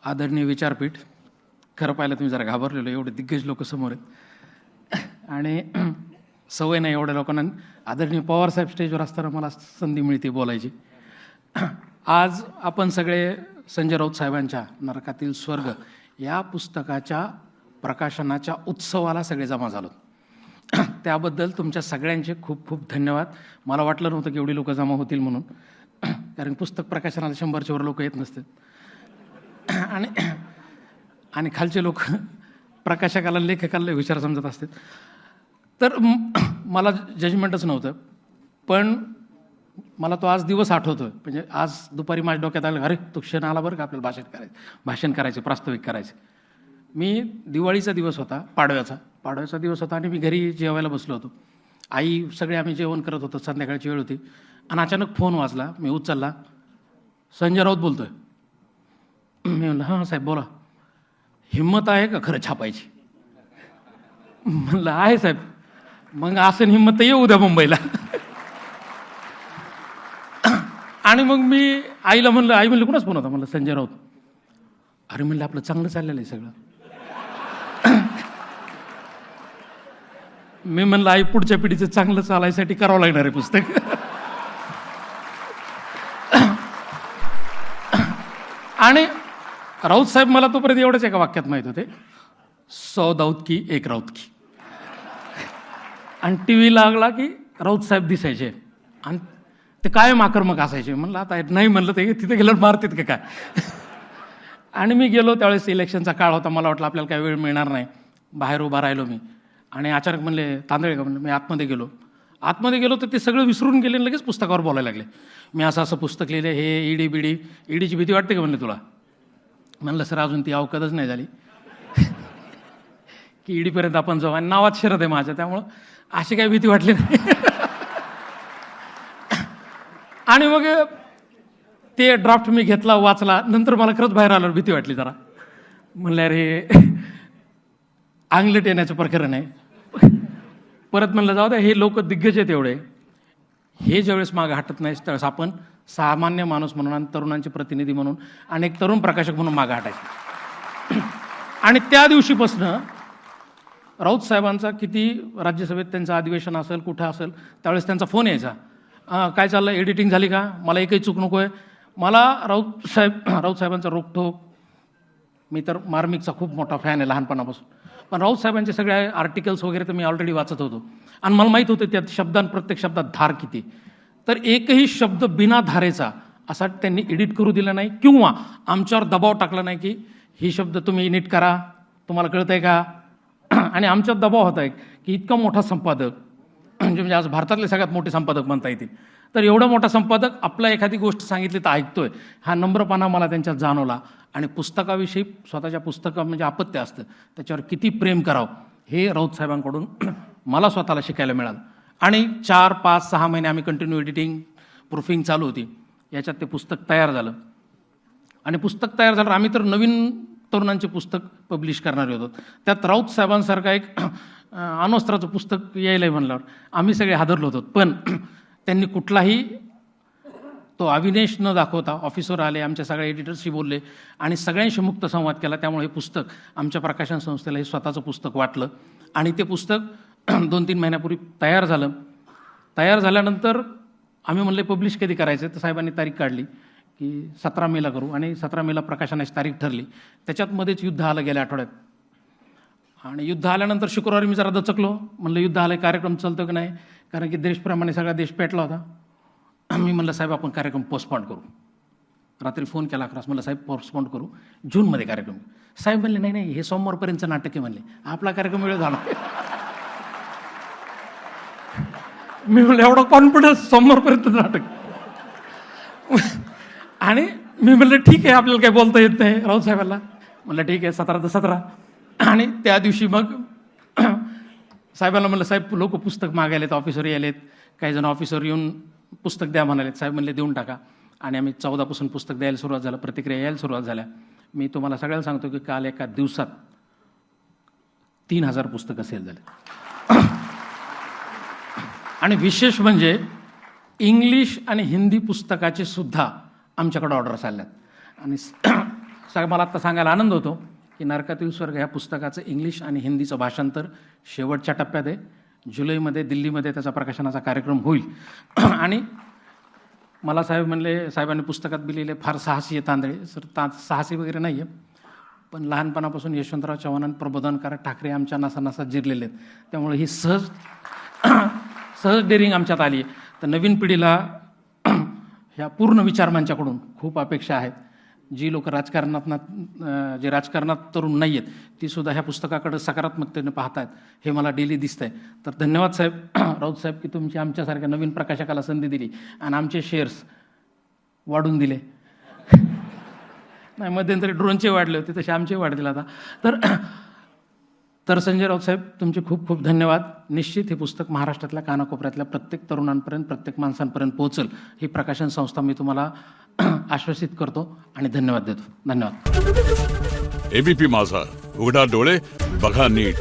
आदरणीय विचारपीठ, खरं पाहिलं तुम्ही जरा घाबरलेलो, एवढे दिग्गज लोक समोर आहेत आणि सवय नाही एवढ्या लोकांना. आदरणीय पवारसाहेब स्टेजवर असताना मला संधी मिळते बोलायची. आज आपण सगळे संजय राऊत साहेबांच्या नरकातील स्वर्ग या पुस्तकाच्या प्रकाशनाच्या उत्सवाला सगळे जमा झालो. त्याबद्दल तुमच्या सगळ्यांचे खूप खूप धन्यवाद. मला वाटलं नव्हतं की एवढी लोक जमा होतील म्हणून, कारण पुस्तक प्रकाशनाला 100च्या वर लोक येत नसतात आणि खालचे लोक प्रकाशकाला लेखकाला विचार समजत असतात. तर मला जजमेंटच नव्हतं, पण मला तो आज दिवस आठवतोय. म्हणजे आज दुपारी माझ्या डोक्यात आलं, अरे तो क्षण आला बरं का आपल्याला भाषण करायचं प्रास्ताविक करायचं. मी दिवाळीचा दिवस होता, पाडव्याचा दिवस होता आणि मी घरी जेवायला बसलो होतो. आई सगळे आम्ही जेवण करत होतो, संध्याकाळची वेळ होती आणि अचानक फोन वाजला. मी उचलला, संजय राऊत बोलतोय. मी म्हणलं हां साहेब बोला. हिंमत आहे का खरं छापायची? म्हणलं आहे साहेब. मग असं हिंमत तर येऊ द्या मुंबईला. आणि मग मी आईला म्हणलं, आई म्हणलं कुणाच फोन होता? म्हणलं संजय राऊत. अरे म्हणलं आपलं चांगलं चाललेलं आहे सगळं. मी म्हणलं आई पुढच्या पिढीचं चांगलं चालायसाठी करावं लागणार आहे पुस्तक. आणि राऊत साहेब मला तोपर्यंत एवढंच एका वाक्यात माहीत होते, 100 दाऊद की एक राऊत की. आणि टी व्ही लागला की राऊत साहेब दिसायचे आणि ते कायम आक्रमक असायचे. म्हणलं आता नाही म्हणलं ते तिथे गेल्यावर मारतात का काय. आणि मी गेलो त्यावेळेस इलेक्शनचा काळ होता. मला वाटलं आपल्याला काही वेळ मिळणार नाही. बाहेर उभा राहिलो मी आणि अचानक म्हणले तांदळे का? म्हणलं. मी आतमध्ये गेलो तर ते सगळं विसरून गेले आणि लगेच पुस्तकावर बोलायला लागले. मी असं पुस्तक लिहिलं, हे ईडीची भीती वाटते का म्हणले तुला? म्हणलं सर अजून ती अवकादच नाही झाली की ईडीपर्यंत आपण जाऊ. आणि नावात शरद आहे माझ्या, त्यामुळं अशी काही भीती वाटली नाही. आणि मग ते ड्राफ्ट मी घेतला, वाचला. नंतर मला खरंच बाहेर आल्यावर भीती वाटली जरा. म्हणलं अरे अंगलट येण्याचं प्रकरण आहे. परत म्हणलं जाऊ द्या, हे लोक दिग्गज आहेत एवढे, हे ज्यावेळेस मागं हटत नाही त्यावेळेस आपण सामान्य माणूस म्हणून आणि तरुणांचे प्रतिनिधी म्हणून आणि एक तरुण प्रकाशक म्हणून मागं हटायचं. आणि त्या दिवशीपासनं राऊत साहेबांचा किती राज्यसभेत त्यांचं अधिवेशन असेल, कुठं असेल, त्यावेळेस त्यांचा फोन यायचा, काय चाललं, एडिटिंग झाली का, मला एकही चूक नको आहे. मला राऊत साहेबांचा रोखठोक, मी तर मार्मिकचा खूप मोठा फॅन आहे लहानपणापासून, पण राऊत साहेबांचे सगळे आर्टिकल्स वगैरे तर मी ऑलरेडी वाचत होतो आणि मला माहीत होतं त्यात प्रत्येक शब्दात धार किती. तर एकही शब्द बिना धारेचा असा त्यांनी एडिट करू दिला नाही किंवा आमच्यावर दबाव टाकला नाही की ही शब्द तुम्ही नीट करा, तुम्हाला कळत आहे का. आणि आमच्यावर दबाव होता आहे की इतका मोठा संपादक, म्हणजे आज भारतातले सगळ्यात मोठे संपादक म्हणता येतील, तर एवढा मोठा संपादक आपला एखादी गोष्ट सांगितली तर ऐकतोय, हा नम्रपणा मला त्यांच्यात जाणवला. आणि पुस्तकाविषयी स्वतःच्या पुस्तका म्हणजे अपत्य असतं, त्याच्यावर किती प्रेम करावं हे राऊत साहेबांकडून मला स्वतःला शिकायला मिळालं. आणि 4, 5, 6 महिने आम्ही कंटिन्यू एडिटिंग, प्रूफिंग चालू होती. याच्यात ते पुस्तक तयार झालं. आणि पुस्तक तयार झालं, आम्ही तर नवीन तरुणांचे पुस्तक पब्लिश करणारे होतो. त्यात राऊत साहेबांसारखा एक अण्वस्त्राचं पुस्तक यायला म्हणल्यावर आम्ही सगळे हादरलो होतो. पण त्यांनी कुठलाही तो अविनेश न दाखवता ऑफिसवर आले, आमच्या सगळ्या एडिटर्सशी बोलले आणि सगळ्यांशी मुक्त संवाद केला. त्यामुळे हे पुस्तक आमच्या प्रकाशन संस्थेला हे स्वतःचं पुस्तक वाटलं आणि ते पुस्तक 2-3 महिन्यापूर्वी तयार झालं. तयार झाल्यानंतर आम्ही म्हणले पब्लिश कधी करायचं, तर साहेबांनी तारीख काढली की 17 मेला करू आणि 17 मेला प्रकाशनाची तारीख ठरली. त्याच्यात मध्येच युद्ध आलं गेल्या आठवड्यात. आणि युद्ध आल्यानंतर शुक्रवारी मी जरा दचकलो. म्हणलं युद्ध आलं, कार्यक्रम चालतो की नाही, कारण की देशप्रमाणे सगळा देश पेटला होता. मी म्हणलं साहेब आपण कार्यक्रम पोस्टपोन करू. रात्री फोन केला 11 म्हणलं साहेब पोस्टपोन करू, जूनमध्ये कार्यक्रम. साहेब म्हणले नाही नाही हे सोमवारपर्यंतचं नाटक आहे म्हणले, आपला कार्यक्रम वेळ झाला. मी म्हणलं एवढा कॉन्फिडन्स, सोमवारपर्यंत नाटक. आणि मी म्हणलं ठीक आहे, आपल्याला काही बोलता येत नाही राऊत साहेबांना. म्हणलं ठीक आहे 17 तर 17. आणि त्या दिवशी मग साहेबांना म्हणलं साहेब लोक पुस्तक मागायलेत, ऑफिसवर यायलेत, काही जण ऑफिसवर येऊन पुस्तक द्या म्हणालेत. साहेब म्हणले देऊन टाका. आणि आम्ही 14 पासून पुस्तक द्यायला सुरुवात झालं, प्रतिक्रिया यायला सुरुवात झाल्या. मी तुम्हाला सगळ्याला सांगतो की काल एका दिवसात 3000 पुस्तकं सेल झाले. आणि विशेष म्हणजे इंग्लिश आणि हिंदी पुस्तकाचे सुद्धा आमच्याकडे ऑर्डर आल्यात. आणि मला आत्ता सांगायला आनंद होतो की नरकातील स्वर्ग ह्या पुस्तकाचं इंग्लिश आणि हिंदीचं भाषांतर शेवटच्या टप्प्यात आहे. जुलैमध्ये दिल्लीमध्ये त्याचा प्रकाशनाचा कार्यक्रम होईल आणि मला साहेब म्हणले, साहेबांनी पुस्तकात बी लिहिले फार साहसी आहे तांदळे. सर साहसी वगैरे नाही आहे, पण लहानपणापासून यशवंतराव चव्हाण आणि प्रबोधनकार ठाकरे आमच्या नसानसात जिरलेले आहेत. त्यामुळे ही सहज डेअरिंग आमच्यात आली आहे. तर नवीन पिढीला ह्या पूर्ण विचारमंचाकडून खूप अपेक्षा आहेत. जी लोक जे राजकारणात तरुण नाही आहेत तीसुद्धा ह्या पुस्तकाकडे सकारात्मकतेने पाहत आहेत, हे मला डेली दिसत आहे. तर धन्यवाद साहेब, राऊत साहेब, की तुमची आमच्यासारख्या नवीन प्रकाशकाला संधी दिली आणि आमचे शेअर्स वाढून दिले. नाही, मध्यंतरी ड्रोनचे वाढले होते, तसे आमचे वाढतील आता. तर संजय राऊत साहेब, तुमचे खूप खूप धन्यवाद. निश्चित हे पुस्तक महाराष्ट्रातल्या कानाकोपऱ्यातल्या प्रत्येक तरुणांपर्यंत, प्रत्येक माणसांपर्यंत पोहोचल ही प्रकाशन संस्था मी तुम्हाला आश्वासित करतो आणि धन्यवाद देतो. धन्यवाद. एबीपी माझा, उघडा डोळे बघा नीट.